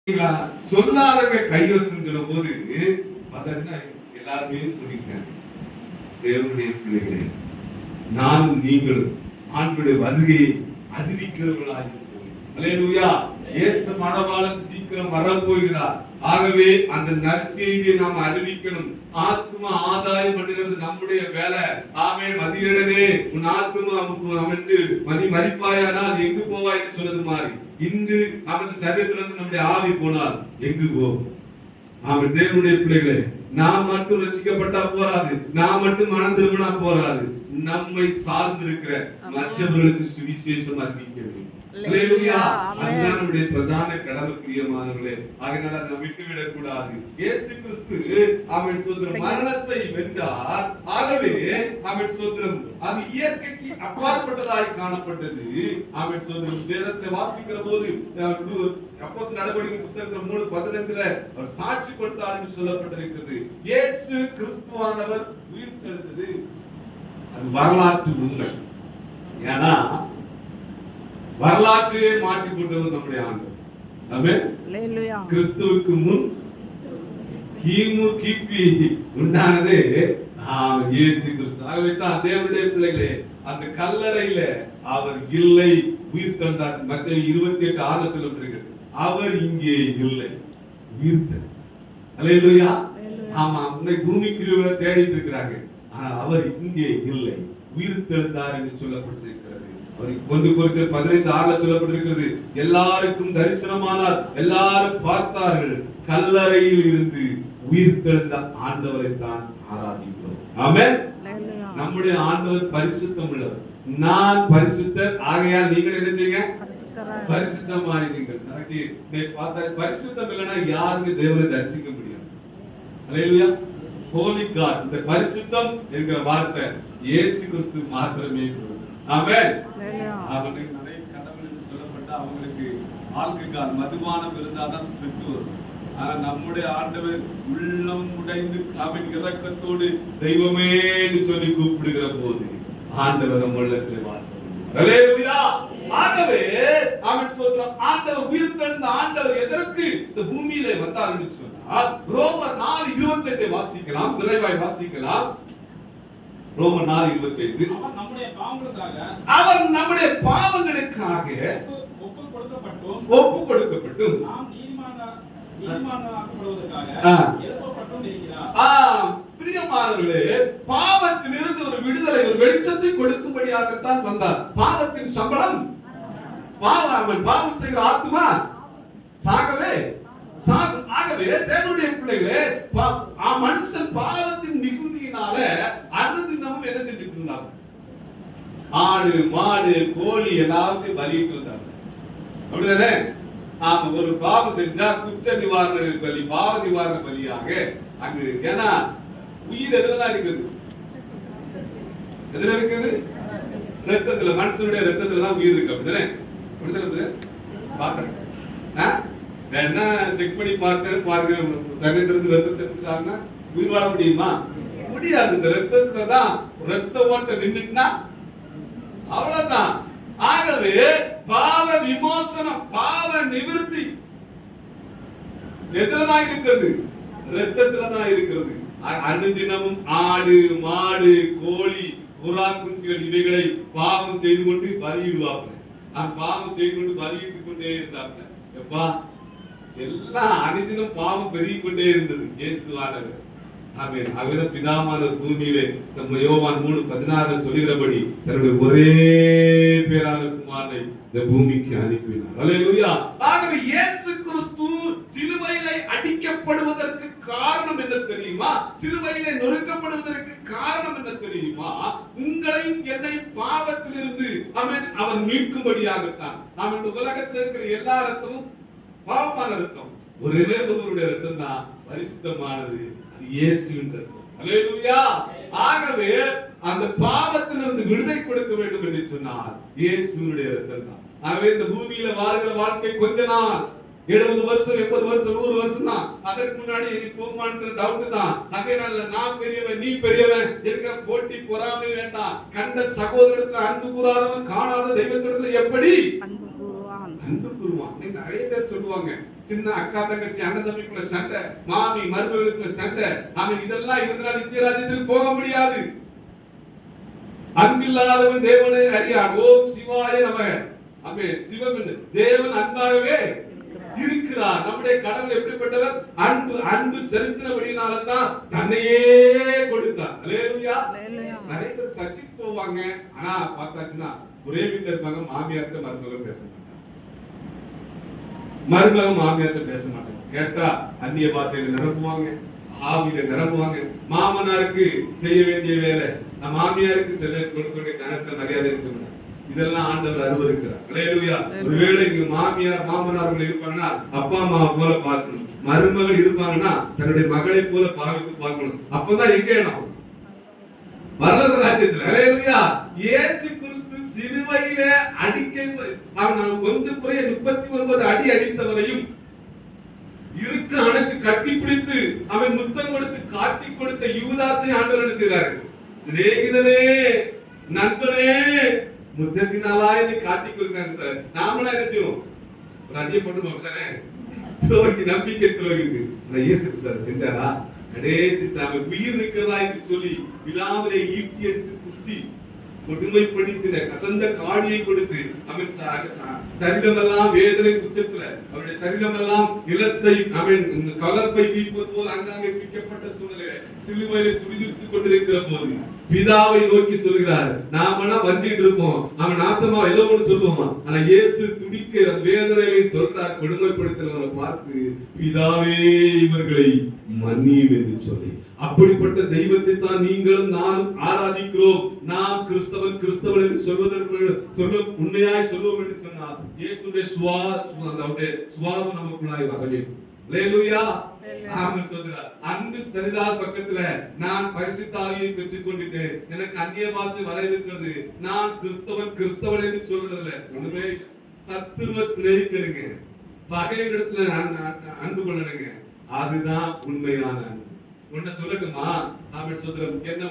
சொல்லாதவங்க கைவசம் சொல்ல போது பார்த்தாச்சுன்னா எல்லாருமே சொல்லிட்டேன். தேவனுடைய பிள்ளைகளே, நானும் நீங்களும் ஆண்டுடைய வருகையை அறிவிக்கிறவர்களாக அல்லேலூயா. இயேசு மணவாளன் சீக்கிரம் வரப்போகிறார். ஆகவே அந்த நற்செய்தியை நாம் அறிவிக்கணும். ஆத்மா ஆதாயம் பண்ணுகிறது நம்முடைய வேலை. ஆமென். மதியடனே உன் ஆத்மா அவனுக்கு மரிப்பாயானால் அது எங்கு போவாய் என்று சொன்னது மாதிரி இன்று நமது சரீரத்திலிருந்து நம்முடைய ஆவி போனால் எங்கு போகும்? ஆமென். தேவனுடைய பிள்ளைகளே, நாம் மட்டும் ரட்சிக்கப்பட்டா போராது, நாம் மட்டும் மனம் திரும்பினா போராது. நம்மை சார்ந்து இருக்கிற மற்றவர்களுக்கு சுவிசேஷம் அறிவிக்க வேண்டும். அல்லேலூயா. அதுதான் நம்முடைய பிரதான கடமை பிரியமானவர்களே. ஆகையால் அதை விட்டுவிடக் கூடாது. இயேசு கிறிஸ்து அவன் சோதரம் மரணத்தை வென்றார். ஆகவே அவன் சோதரம் அது இயற்கைக்கு அப்பாற்பட்டதாய் காணப்பட்டது. அவன் சோதரம் வேதத்தை வாசிக்கிற போது அப்போஸ்தலர் நடவடிக்கை புத்தகத்துல 3:15 அவர் சாட்சி கொடுத்தார் என்று சொல்லப்பட்டிருக்கிறது. இயேசு கிறிஸ்துவானவர் உயிர்த்தெழுந்தது அது வரலாற்று உண்மை. ஏன்னா வரலாற்றையே மாற்றிக் கொண்டவர் நம்முடைய ஆண்டவர். ஆமென். அல்லேலூயா. கிறிஸ்துவுக்கு முன் கிபி உண்டானதே இயேசு கிறிஸ்து. ஆகவே தான் தேவனுடைய பிள்ளைகளே, அந்த கல்லறையில அவர் இல்லை, உயிர்த்தெழுந்தார். மத்தேயு 28:6 சொல்லப்பட்டிருக்கிறது. அவர் இங்கே இல்லை, உயிர்த்தெழுந்தார். அல்லேலூயா. ஆமா, இன்னைக்கு பூமிக்குரியவரை தேடிட்டு இருக்கிறாங்க. ஆனால் அவர் இங்கே இல்லை, உயிர்த்தெழுந்தார் என்று சொல்லப்பட்டிருக்கிறது. ஒன்று கொரிந்தியர் 15:6 சொல்லப்பட்டிருக்கிறது. எல்லாருக்கும் தரிசனமானார், எல்லாரும் பார்த்தார்கள், கல்லறையில் இருந்து உயிர்த்தெழுந்த ஆண்டவரை தான் ஆராதிக்கிறோம். ஆமென். நம்முடைய ஆண்டவர் பரிசுத்தம் உள்ளவர். நான் பரிசுத்தர், ஆகையால் நீங்கள் என்ன செய்யுங்க? பரிசுத்தமாயிருங்கள். பரிசுத்தம் இல்லைன்னா யாருக்கு தேவனை தரிசிக்க முடியும்? அல்லேலூயா. Holy God. இந்த பரிசுத்தம் என்கிற வார்த்தை இயேசு கிறிஸ்து மாத்திரமே. ஆமென். அவனுக்கு நிறைய கடவுள் என்று சொல்லப்பட்ட அவங்களுக்கு ஆல்கஹால் மதுபானம் இருந்தாதான் ஸ்பிரிட் வரும். ஆனா நம்முடைய ஆண்டவர் உள்ளம் உடைந்து அவன் இரக்கத்தோடு தெய்வமே என்று சொல்லி கூப்பிடுகிற போது ஆண்டவர் நம்ம உள்ளத்திலே வாசம். அல்லேலூயா. ஆகவே அவன் சொல்றான், ஆண்டவர் உயிர்த்தெழுந்த ஆண்டவர் எதற்கு இந்த பூமியிலே வந்தார் என்று சொன்னால் ரோமர் 4:25 வாசிக்கலாம், விரைவாய் வாசிக்கலாம். ரோமர் 4:25 அவர் நம்முடைய பாவங்களுக்காக ஒப்பு கொடுக்கப்பட்டும் பிரியமானவர்களே, பாவத்திலிருந்து ஒரு விடுதலை, ஒரு வெளிச்சத்தை கொடுக்கும்படியாகத்தான் வந்தார். பாவத்தின் சம்பளம் பாவம். பாவம் செய்கிற ஆத்மா சாகவே சாகும். ஆகவே தேவனுடைய பிள்ளைகளே, மனுஷன் பாவத்தின் மிகுதியினால அனுதினமும் என்ன செஞ்சுட்டு இருந்தாங்க? ஆடு மாடு கோழி எல்லாத்தையும் பலியிட்டு இருந்தாங்க. அப்படிதானே? ஆமா. ஒரு பாவம் செஞ்சா குற்ற நிவாரண பலி, பாவ நிவாரண பலியாக அங்கு. ஏன்னா உயிர் எதுலதான் இருக்குது? எதுல இருக்குது? ரத்தத்துல. மனுஷனுடைய ரத்தத்துல தான் உயிர் இருக்கு. அப்படிதானே? அப்படிதானே? பாக்குறேன், வேணா செக் பண்ணி பாருங்க. சரீரத்திலிருந்து ரத்தத்தை எடுத்துட்டாங்கன்னா உயிர் வாழ முடியுமா? முடியாது. இந்த ரத்தத்துல தான் ரத்த ஓட்டம் நின்றுட்டுனா அவ்வளவுதான். ஆகவே பாவ விமோசனம், பாவ நிவர்த்தி எதுலதான் இருக்கிறது? ரத்தத்துலதான் இருக்கிறது. அனுதினமும் ஆடு மாடு கோழி புறா குஞ்சுகள் இவைகளை பாவம் செய்து கொண்டு பலியிடுவாங்க. பாவம் செய்து கொண்டு பலியிட்டு கொண்டே இருந்தாங்க. எப்பா எல்லாம் அனுதினம் பாவம் பெருகிக் கொண்டே இருந்தது. இயேசுவானவர் ஆமென். அவர பிதாமான பூமியிலே நம்ம யோவான் 3:16 சொல்லுகிறபடி தன்னுடைய ஒரே பேரான குமாரனை இந்த பூமிக்கு அனுப்பினார். அல்லேலூயா. ஆகவே இயேசு கிறிஸ்து சிலுவையிலே அடிக்கப்படுவதற்கு காரணம் என்ன தெரியுமா? சிலுவையிலே நொறுக்கப்படுவதற்கு காரணம் என்ன தெரியுமா? உங்களையும் என்னை பாவத்திலிருந்து அவன் மீட்கும்படியாகத்தான். நாம் இந்த உலகத்தில் இருக்கிற எல்லா ரத்தமும் பாவமான ரத்தம். ஒரே ஒருவருடைய ரத்தம் தான் பரிசுத்தமானது. அது இயேசுவின் ரத்தம். அல்லேலூயா. ஆகவே அந்த பாவத்திலிருந்து விடுதலை கொடுக்க வேண்டும் என்று சொன்னார் இயேசுவினுடைய ரத்தம் தான். ஆகவே இந்த பூமியில வாழ்கிற வாழ்க்கை கொஞ்ச நாள், 70 வருஷம் 80 வருஷம் 100 வருஷம் தான். அதற்கு முன்னாடி நீ போகுமான்ற டவுட் தான். அதனால நான் பெரியவன் நீ பெரியவன் என்கிற போட்டி பொறாமை வேண்டாம். கண்ட சகோதரத்துல அன்பு கூறாதவன் காணாத தெய்வத்திடத்துல எப்படி அன்பு கூறுவான்? நிறைய பேர் சொல்லுவாங்க, சின்ன அக்கா தங்கச்சி அண்ணன் தம்பிக்குள்ள சண்டை, மாமி மருமகளுக்குள்ள சண்டை, அவன் இதெல்லாம் இருந்தா நித்திய ராஜ்யத்துக்கு போக முடியாது. அன்பில்லாதவன் தேவனை அறியார். ஓம் சிவாய நமக. ஆமென். சிவம் தேவன் அன்பாகவே இருக்கிறார். நம்முடைய கடவுள் எப்படிப்பட்டவர்? அன்பு செலுத்தினபடினால தான் தன்னையே கொடுத்தார். அல்லேலூயா. நிறைய பேர் சர்ச்சுக்கு போவாங்க, ஆனா பார்த்தாச்சுன்னா ஒரே வீட்டுல இருப்பாங்க, மாமியார்ட்ட மருமகள் பேச மாட்டாங்க, மருமகன் மாமியார்ட்ட பேச மாட்டாங்க. கேட்டா அந்நிய பாஷையில நிரப்புவாங்க, ஆவியில நிரப்புவாங்க. மாமனாருக்கு செய்ய வேண்டிய வேலை, மாமியாருக்கு செல்ல கொடுக்க கனத்த மரியாதை சொல்லுங்க. இதெல்லாம் ஆண்டவர் அருவருக்கிறார். அல்லேலூயா. ஒருவேளை இங்க மாமியார் மாமனார்கள் இருப்பாங்கன்னா அப்பா அம்மாவை போல பார்க்கணும், மருமகள் இருப்பாங்கன்னா தன்னுடைய மகளை போல பாவித்து பார்க்கணும். அப்பதான் எங்க இடம்? பரலோக ராஜ்யத்துல. அல்லேலூயா. இயேசு கிறிஸ்து சிலுவையில அவன் கொஞ்சம் குறைய 39 அடி அடித்தவரையும் இருக்க அணைத்து கட்டி பிடித்து அவன் முத்தம் கொடுத்து காட்டி கொடுத்த யூதாசை ஆண்டவர் செய்தார். சிநேகிதனே, நண்பனே, முத்தத்தினாலா என்று காட்டி கொடுக்கிறாங்க சார். நாமளா என்ன செய்வோம்? ஒரு அஞ்சு போட்டு அப்படித்தானே துரோகி, நம்பிக்கை துரோகிக்கு இயேசு சார் செஞ்சாரா? கடைசி சாமி உயிர் இருக்கிறதா என்று சொல்லி விழாவிலே ஈட்டி எடுத்து குத்தி கொடுமைப்படுத்தின கசந்த காடியை கொடுத்து அவன் சரீரமெல்லாம் வேதனை உச்சத்துல, அவருடைய சரீரமெல்லாம் நிலத்தை அவன் கலப்பை வீழ்ப்பது போல் அங்காங்கே பிக்கப்பட்ட சூழ்நிலை சிலுவையில துடிதுடித்துக் கொண்டிருக்கிற போது பிதாவை நோக்கி சொல்கிறார். நாமனா வஞ்சிட்டு இருப்போம், அவன் நாசமா ஏதோ ஒன்று சொல்லுவோமா, ஆனா இயேசு துடிக்க வேதனையை சொல்றார். கொடுமைப்படுத்தினவரை பார்த்து பிதாவே இவர்களை மன்னியும் என்று சொல்லி, அப்படிப்பட்ட தெய்வத்தை தான் நீங்களும் நானும் ஆராதிக்கிறோம். நாம் கிறிஸ்தவன் என்று சொல்வதற்கு உண்மையாய் சொல்லுவோம் என்று சொன்னார். இயேசுடைய சுவாபம் நமக்குள்ளாய் வர வேண்டும். அல்லேலூயா. ஆமென் சொல்றார். அன்பு சரிதார் பக்கத்துல நான் பரிசுத்த ஆவியை பெற்றுக் கொண்டுட்டேன், எனக்கு அந்நிய பாஷை வர இருக்கிறது, நான் கிறிஸ்தவன் என்று சொல்றதுல ஒண்ணுமே. சத்துருவ சிநேகிக்கணுங்க, பகைவரிடத்துல அன்பு கொள்ளணுங்க, அதுதான் உண்மையான அன்பு. ஒன்ன சொல்லட்டுமா? அவன் சொல்ற என்ன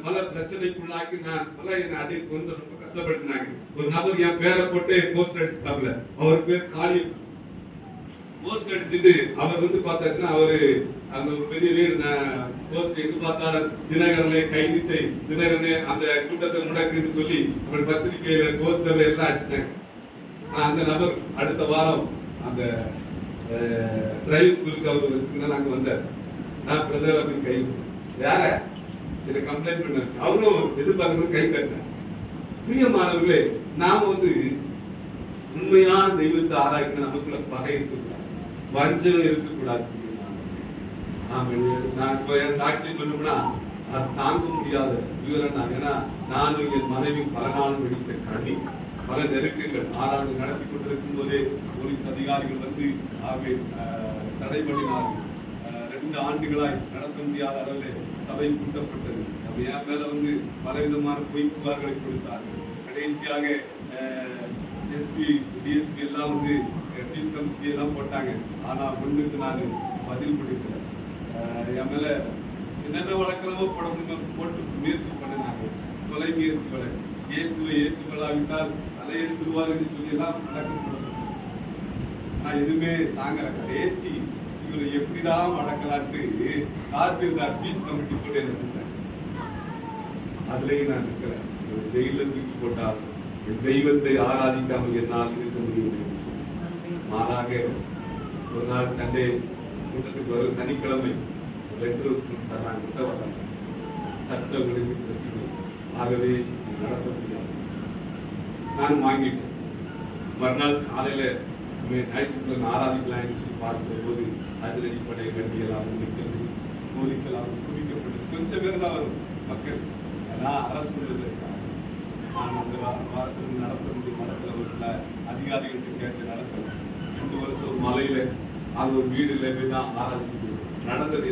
பல பிரச்சனைக்குள்ளாக்கி நான் என்ன அடி கொஞ்சம் ரொம்ப கஷ்டப்படுத்தினாங்க. ஒரு நபர் என் பேரை போட்டு போஸ்டர் அடிச்சுட்டாப்ல. அவர் பேர் காளி. போஸ்டர் அடிச்சுட்டு அவர் பார்த்தாச்சுன்னா அவரு அந்த பெரிய வீர் போஸ்டர் எங்க பார்த்தாலும் தினகரனை கைது செய், தினகரனை அந்த கூட்டத்தை முடக்குன்னு சொல்லி அவர் பத்திரிகையில போஸ்டர்ல எல்லாம் அடிச்சிட்டாங்க. அந்த நபர் அடுத்த வாரம் அந்த டிரைவ் ஸ்கூலுக்கு அவர் வச்சிருந்தா அங்க வந்தார். நான் பிரதர் அப்படின்னு கை வேற இதை கம்ப்ளைண்ட் பண்ண அவரும் எதிர்பார்க்கறது கை கட்டினேன். பிரியமானவர்களே, நாம உண்மையான தெய்வத்தை ஆராய்ச்சி நமக்குள்ள பகை இருக்கக்கூடாது, வஞ்சகம் இருக்கக்கூடாது. நான் சாட்சியை சொல்லணும்னா அது தாங்க முடியாத விவரம் தான். ஏன்னா நான் என் மனைவி பல நாள் வெடித்த கண்ணி, பல நெருக்கங்கள் ஆராய்ச்சி நடத்தி கொண்டிருக்கும் போதே போலீஸ் அதிகாரிகள் தடை பண்ணினார்கள். 2 ஆண்டுகளாய் நடத்த முடியாத அளவில் சபை கூட்டப்பட்டது. என் மேல பலவிதமான பொய் புகார்களை கொடுத்தார்கள். கடைசியாக எஸ்பி டிஎஸ்பி எல்லாம் ஃபீஸ் கமிட்டி எல்லாம் போட்டாங்க. ஆனா ஒண்ணுக்கு நான் பதில் கொடுக்கல. என் மேல என்னென்ன வழக்கெல்லாமோ போட்டு முயற்சி பண்ணினாங்க. கொலை முயற்சி வழக்கு, இயேசுவை ஏற்றுக்கொள்ளாவிட்டால் தலையெழுத்துருவார் என்று சொல்லி எல்லாம் நடக்க. நான் எதுவுமே தாங்கல. கடைசி இவரை எப்படிதான் வளர்க்கலான்ட்டு தாசில்தார் ஃபீஸ் கமிட்டி போட்டு இருந்தேன். அதுலயும் நான் இருக்கிறேன். ஜெயில தூக்கி போட்டால் என் தெய்வத்தை ஆராதிக்காமல் என்னால் இருக்க முடியும். மாறாக ஒரு நாள் சண்டே கூட்டத்துக்கு வரும் சனிக்கிழமை லெட்டர் தர்றாங்க. சட்ட ஒழுங்கு பிரச்சனை, ஆகவே நடத்த முடியாது. நான் வாங்கிட்டேன். மறுநாள் காலையில ஞாயிற்றுக்கிழமை ஆராதிக்கலாம் சொல்லி பார்க்கிற போது அதிரடிப்படை வண்டியெல்லாம் நிற்கிறது, போலீஸ் எல்லாம் குவிக்கப்பட்டது. கொஞ்சம் பேர் தான் வரும் மக்கள், எல்லாம் அரசு பண்ணுவதற்காக. நான் அந்த வாரத்தில் நடத்த முடியும் மரத்தில் ஒரு சில அதிகாரிகளுக்கு கேட்டு நடத்துறேன். 2 வருஷம் ஒரு மலையில அது ஒரு வீடுல போய் தான் ஆராதிக்க நடந்தது.